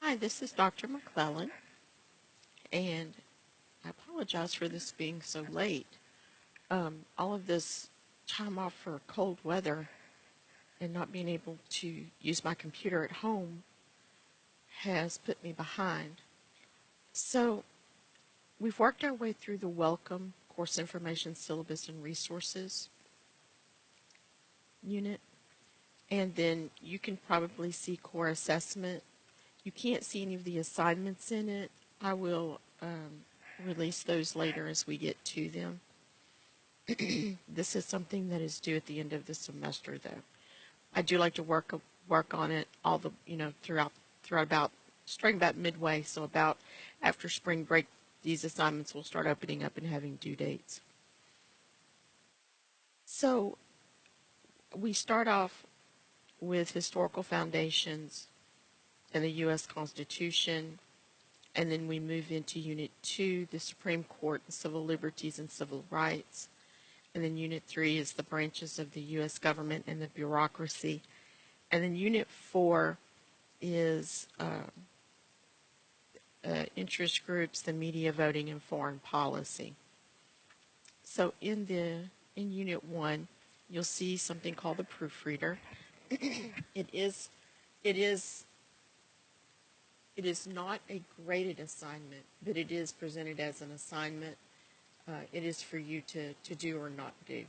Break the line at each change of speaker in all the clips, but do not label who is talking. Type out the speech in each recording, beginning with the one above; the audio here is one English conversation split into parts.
Hi, this is Dr. McClellan, and I apologize for this being so late. All of this time off for cold weather and not being able to use my computer at home has put me behind. So, we've worked our way through the Welcome Course Information Syllabus and Resources unit, and then you can probably see core assessment. You can't see any of the assignments in it. I will release those later as we get to them. This is something that is due at the end of the semester, though. I do like to work on it all the throughout about starting about midway, so about after spring break, these assignments will start opening up and having due dates. So we start off with historical foundations and the U.S. Constitution, and then we move into Unit 2, the Supreme Court and Civil Liberties and Civil Rights. And then Unit 3 is the branches of the U.S. government and the bureaucracy. And then Unit 4 is interest groups, the media, voting, and foreign policy. So in Unit 1, you'll see something called the proofreader. It is not a graded assignment, but it is presented as an assignment. It is for you to do or not do.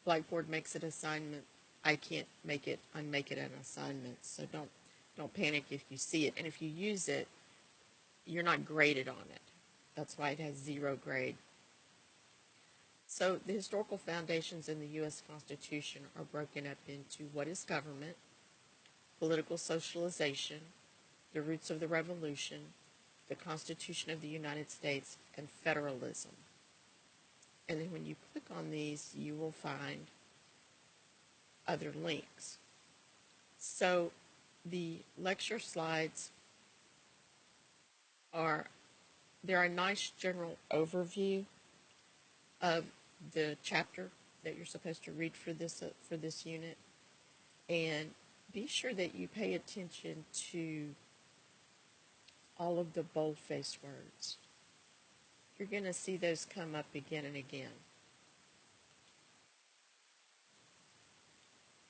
Blackboard makes it assignment. I can't make it unmake it an assignment, so don't panic if you see it. And if you use it, you're not graded on it. That's why it has 0 grade. So the historical foundations in the U.S. Constitution are broken up into what is government, political socialization, the roots of the Revolution, the Constitution of the United States, and federalism. And then when you click on these, you will find other links. So the lecture slides they're a nice general overview of the chapter that you're supposed to read for this unit, and be sure that you pay attention to all of the bold-faced words. You're going to see those come up again and again.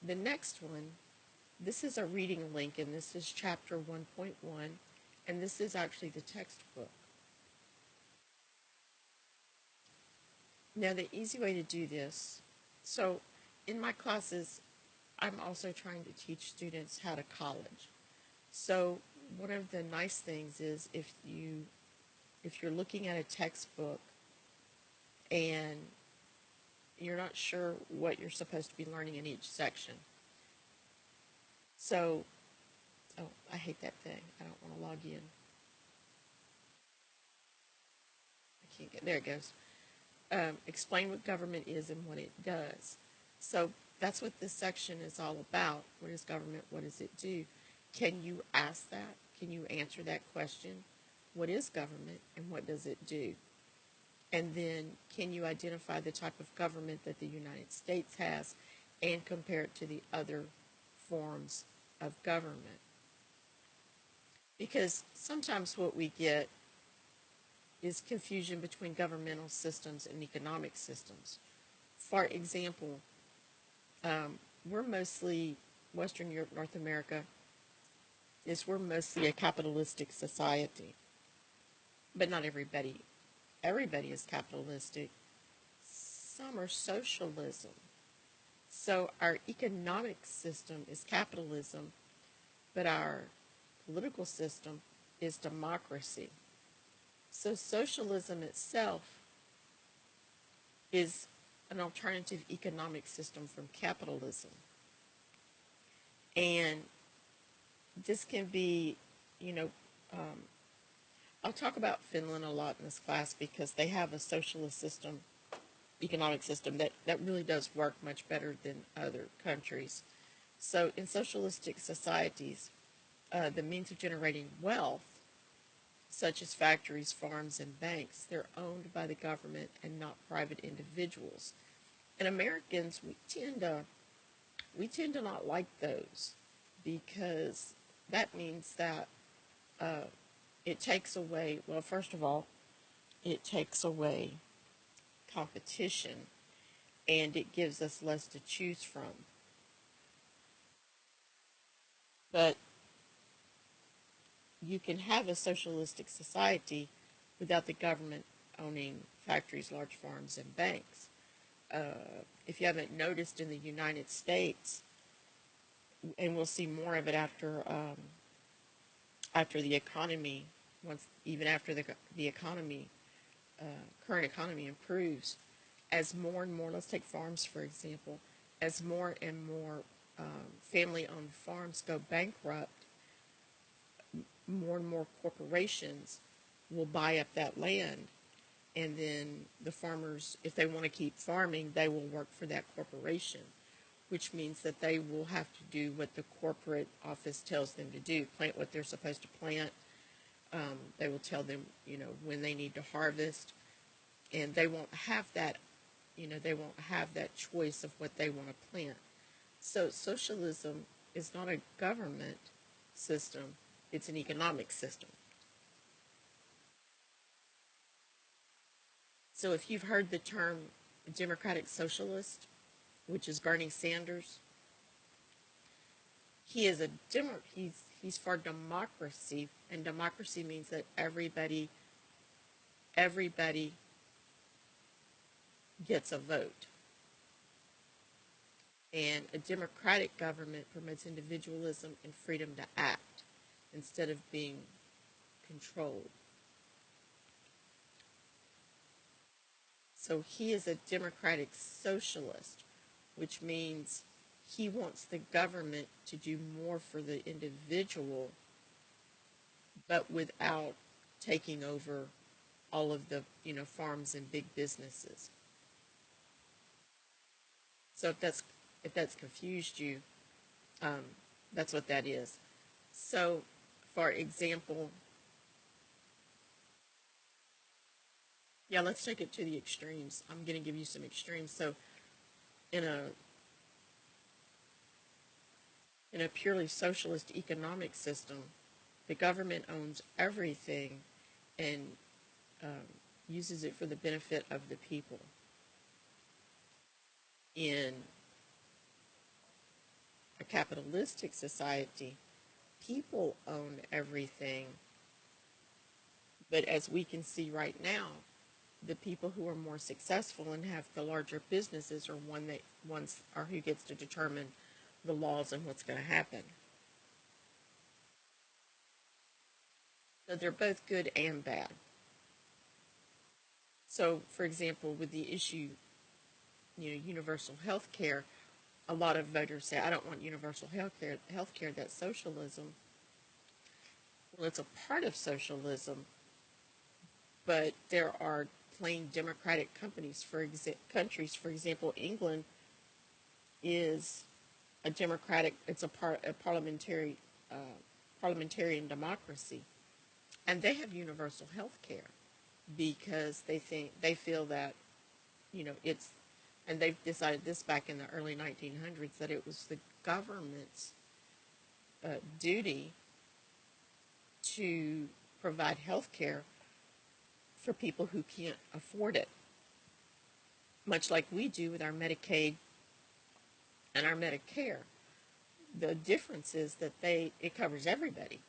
The next one, this is a reading link, and this is chapter 1.1, and this is actually the textbook. Now, the easy way to do this, so in my classes, I'm also trying to teach students how to college. So one of the nice things is if you're looking at a textbook and you're not sure what you're supposed to be learning in each section. So, oh, I hate that thing. I don't want to log in. I can't get, there it goes. Explain what government is and what it does. So that's what this section is all about. What is government? What does it do? Can you ask that? Can you answer that question? What is government and what does it do? And then can you identify the type of government that the United States has and compare it to the other forms of government? Because sometimes what we get is confusion between governmental systems and economic systems. For example, we're mostly, Western Europe, North America, we're mostly a capitalistic society. But not everybody. Everybody is capitalistic. Some are socialism. So our economic system is capitalism, but our political system is democracy. So socialism itself is an alternative economic system from capitalism. And this can be, I'll talk about Finland a lot in this class because they have a socialist system, economic system that really does work much better than other countries. So in socialistic societies, the means of generating wealth, such as factories, farms, and banks, they're owned by the government and not private individuals. And Americans, we tend to not like those because that means that uh, it takes away, well, first of all, it takes away competition and it gives us less to choose from. But you can have a socialistic society without the government owning factories, large farms, and banks. If you haven't noticed in the United States, and we'll see more of it after the economy, once even after the economy, uh, current economy improves, as more and more, let's take farms for example, as more and more family-owned farms go bankrupt, more and more corporations will buy up that land, and then the farmers, if they want to keep farming, they will work for that corporation, which means that they will have to do what the corporate office tells them to do, plant what they're supposed to plant. They will tell them, when they need to harvest, and they won't have that, they won't have that choice of what they want to plant. So socialism is not a government system, it's an economic system. So if you've heard the term democratic socialist, which is Bernie Sanders, he is a he's for democracy, and democracy means that everybody gets a vote. And a democratic government promotes individualism and freedom to act instead of being controlled. So he is a democratic socialist, which means he wants the government to do more for the individual, but without taking over all of the farms and big businesses. So if that's confused you, um, that's what that is. So, for example, yeah, let's take it to the extremes. I'm going to give you some extremes. So, in a in a purely socialist economic system, the government owns everything and um, uses it for the benefit of the people. In a capitalistic society, people own everything, but as we can see right now, the people who are more successful and have the larger businesses are ones are who gets to determine the laws and what's going to happen. So they're both good and bad. So, for example, with the issue, universal health care, a lot of voters say, I don't want universal health care, that's socialism. Well, it's a part of socialism, but there are plain democratic countries. For example, England is a democratic. It's a uh, parliamentarian democracy, and they have universal health care because they feel that it's, and they've decided this back in the early 1900s that it was the government's duty to provide health care for people who can't afford it, much like we do with our Medicaid and our Medicare. The difference is that it covers everybody.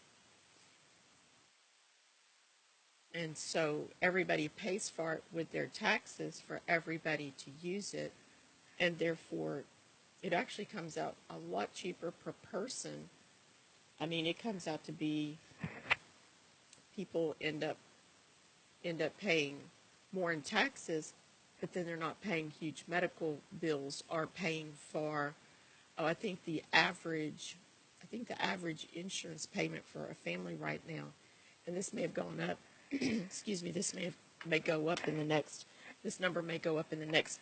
And so everybody pays for it with their taxes for everybody to use it. And therefore, it actually comes out a lot cheaper per person. I mean, it comes out to be people end up paying more in taxes, but then they're not paying huge medical bills or paying for, oh, I think the average insurance payment for a family right now, and this may have gone up, excuse me, may go up in the next, this number may go up in the next,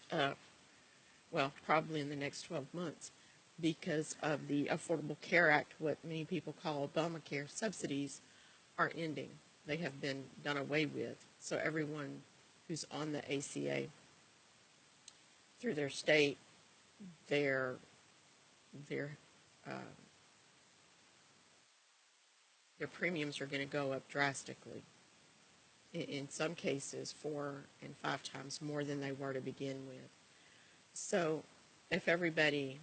well, probably in the next 12 months because of the Affordable Care Act, what many people call Obamacare subsidies are ending. They have been done away with. So everyone who's on the ACA through their state, their their uh, their premiums are going to go up drastically. In some cases, 4 and 5 times more than they were to begin with. So if everybody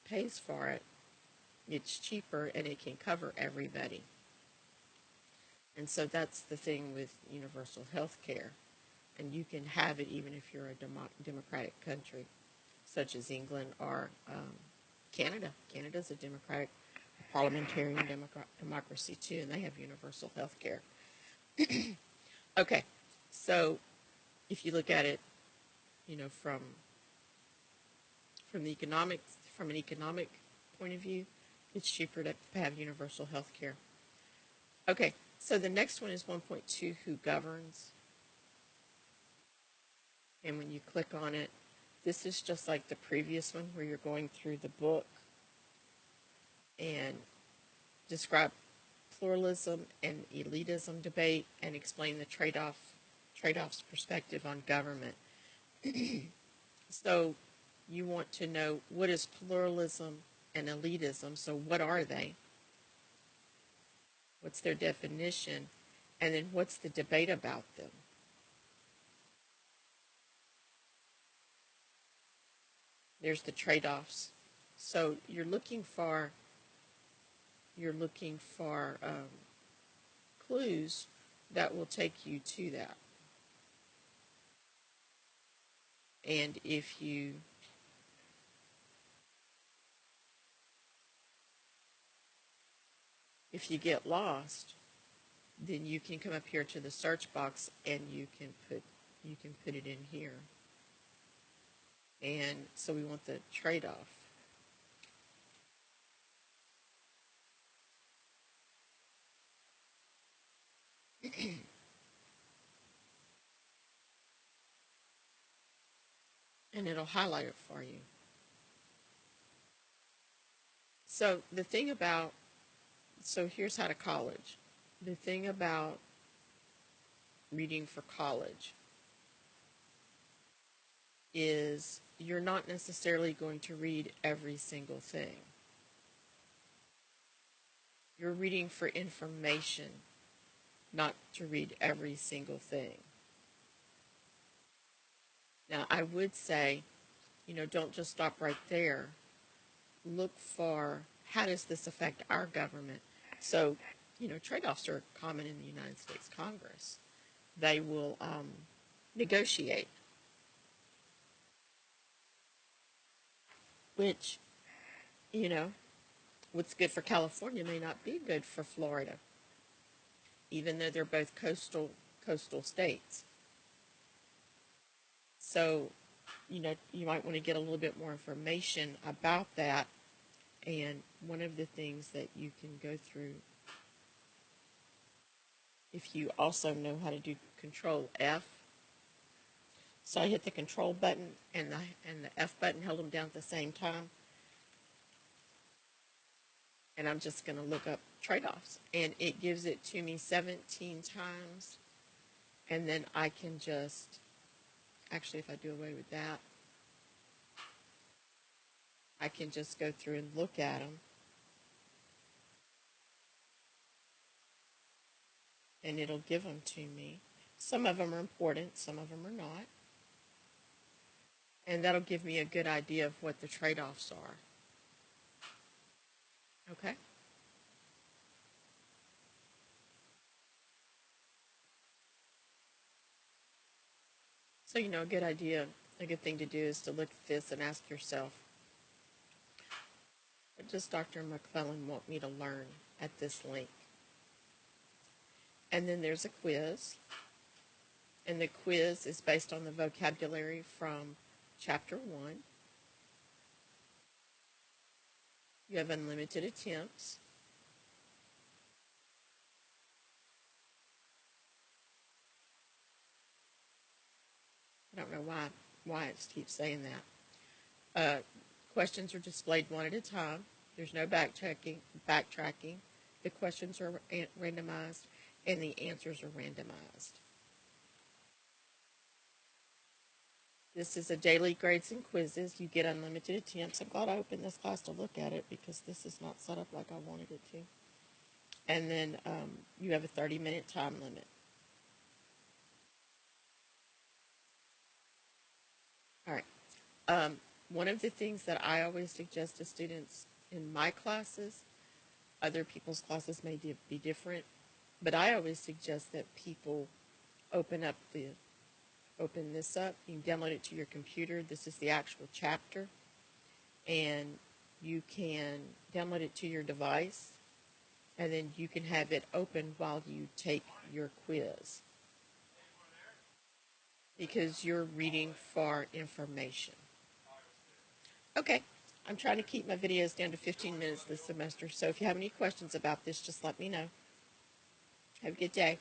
pays for it, it's cheaper and it can cover everybody. And so that's the thing with universal health care. And you can have it even if you're a democratic country, such as England or Canada. Canada's a democratic, parliamentarian democracy too, and they have universal health care. Okay, so if you look at it, from an economic point of view, it's cheaper to have universal health care. Okay, so the next one is 1.2, who governs. And when you click on it, this is just like the previous one where you're going through the book and describe pluralism and elitism debate and explain the trade-offs perspective on government. So you want to know, what is pluralism and elitism? So what are they? What's their definition? And then what's the debate about them? There's the trade-offs. So you're looking for clues that will take you to that. And if you get lost, then you can come up here to the search box and you can put it in here. And so we want the trade-off. And it'll highlight it for you. So here's how to college. The thing about reading for college is you're not necessarily going to read every single thing. You're reading for information, not to read every single thing. Now, I would say, don't just stop right there. Look for, how does this affect our government? So, trade-offs are common in the United States Congress. They will negotiate, which, what's good for California may not be good for Florida, even though they're both coastal states. So, you might want to get a little bit more information about that. And one of the things that you can go through, if you also know how to do Control F. So I hit the Control button and the F button, held them down at the same time. And I'm just going to look up trade-offs. And it gives it to me 17 times. And then I can just, actually if I do away with that, I can just go through and look at them. And it'll give them to me. Some of them are important, some of them are not. And that'll give me a good idea of what the trade-offs are. Okay? So, a good thing to do is to look at this and ask yourself, what does Dr. McClellan want me to learn at this link? And then there's a quiz. And the quiz is based on the vocabulary from Chapter 1. You have unlimited attempts. I don't know why it keeps saying that. Questions are displayed one at a time. There's no backtracking. The questions are randomized, and the answers are randomized. This is a daily grades and quizzes. You get unlimited attempts. I'm glad I opened this class to look at it because this is not set up like I wanted it to. and then you have a 30-minute time limit. All right. One of the things that I always suggest to students in my classes, other people's classes may be different, but I always suggest that people open up the open this up. You can download it to your computer. This is the actual chapter, and you can download it to your device, and then you can have it open while you take your quiz because you're reading for information. Okay, I'm trying to keep my videos down to 15 minutes this semester, so if you have any questions about this, just let me know. Have a good day.